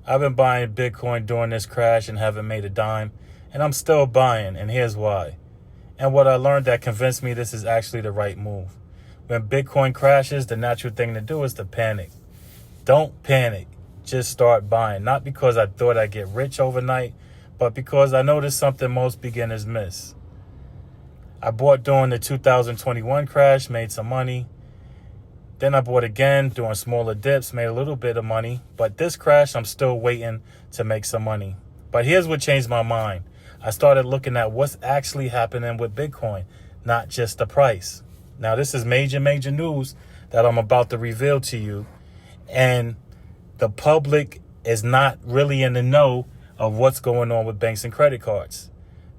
I've been buying Bitcoin during this crash and haven't made a dime, and I'm still buying, and here's why. And what I learned that convinced me this is actually the right move. When Bitcoin crashes, the natural thing to do is to panic. Don't panic. Just start buying. Not because I thought I'd get rich overnight, but because I noticed something most beginners miss. I bought during the 2021 crash, made some money. Then I bought again during smaller dips, made a little bit of money. But this crash, I'm still waiting to make some money. But here's what changed my mind. I started looking at what's actually happening with Bitcoin, not just the price. Now, this is major news that I'm about to reveal to you. And the public is not really in the know of what's going on with banks and credit cards.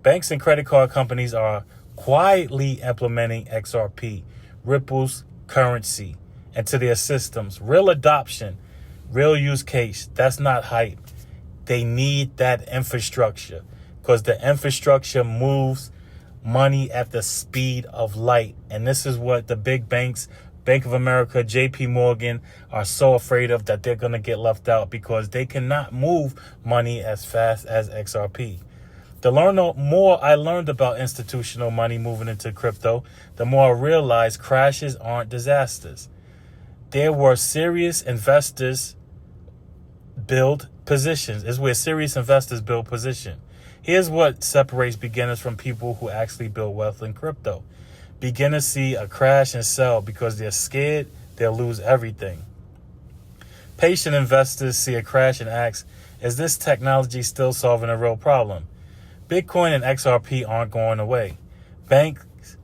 Banks and credit card companies are quietly implementing XRP, Ripple's currency, into their systems. Real adoption, real use case. That's not hype. They need that infrastructure because the infrastructure moves money at the speed of light. And this is what the big banks, Bank of America, JP Morgan, are so afraid of, that they're going to get left out because they cannot move money as fast as XRP. The more I learned about institutional money moving into crypto, the more I realized crashes aren't disasters. There were serious investors build positions. It's where serious investors build position. Here's what separates beginners from people who actually build wealth in crypto. Beginners see a crash and sell because they're scared they'll lose everything. Patient investors see a crash and ask, is this technology still solving a real problem? Bitcoin and XRP aren't going away. Banks,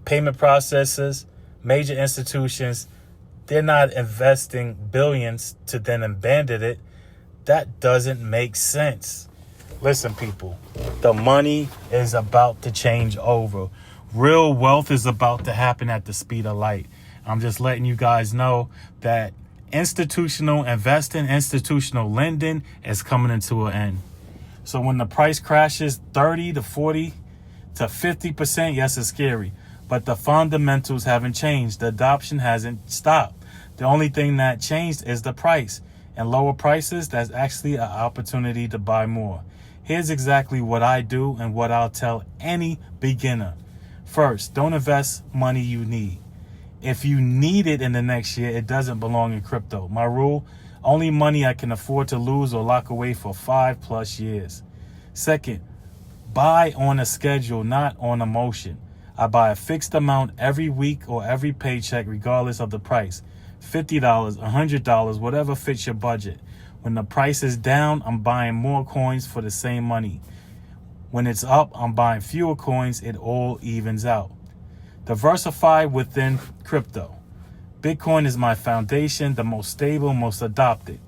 payment processors, major institutions, they're not investing billions to then abandon it. That doesn't make sense. Listen, people, the money is about to change over. Real wealth is about to happen at the speed of light. I'm just letting you guys know that institutional investing, institutional lending is coming into an end. So when the price crashes 30 to 40 to 50%, yes, it's scary. But the fundamentals haven't changed. The adoption hasn't stopped. The only thing that changed is the price. And lower prices, that's actually an opportunity to buy more. Here's exactly what I do and what I'll tell any beginner. First, don't invest money you need. If you need it in the next year, it doesn't belong in crypto. My rule, only money I can afford to lose or lock away for 5+ years. Second, buy on a schedule, not on emotion. I buy a fixed amount every week or every paycheck, regardless of the price. $50, $100, whatever fits your budget. When the price is down, I'm buying more coins for the same money. When it's up, I'm buying fewer coins. It all evens out. Diversify within crypto. Bitcoin is my foundation, the most stable, most adopted.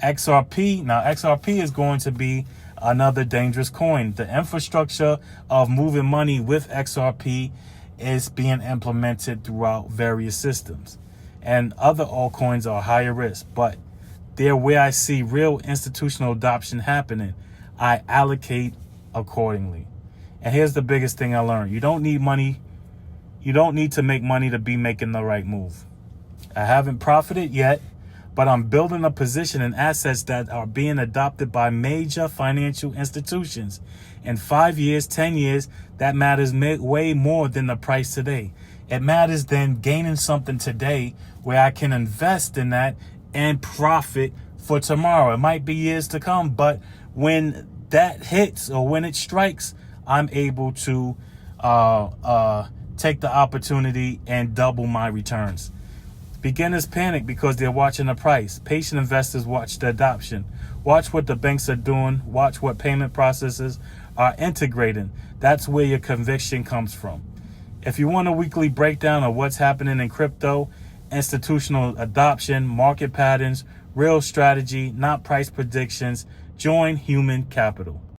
XRP is going to be another dangerous coin. The infrastructure of moving money with XRP is being implemented throughout various systems. And other altcoins are higher risk, but they're where I see real institutional adoption happening. I allocate accordingly. And here's the biggest thing I learned. You don't need money. You don't need to make money to be making the right move. I haven't profited yet, but I'm building a position in assets that are being adopted by major financial institutions. In 5 years, 10 years, that matters way more than the price today. It matters than gaining something today where I can invest in that and profit for tomorrow. It might be years to come, but when that hits or when it strikes, I'm able to take the opportunity and double my returns. Beginners panic because they're watching the price. Patient investors watch the adoption. Watch what the banks are doing. Watch what payment processors are integrating. That's where your conviction comes from. If you want a weekly breakdown of what's happening in crypto, institutional adoption, market patterns, real strategy, not price predictions, join Human Capital.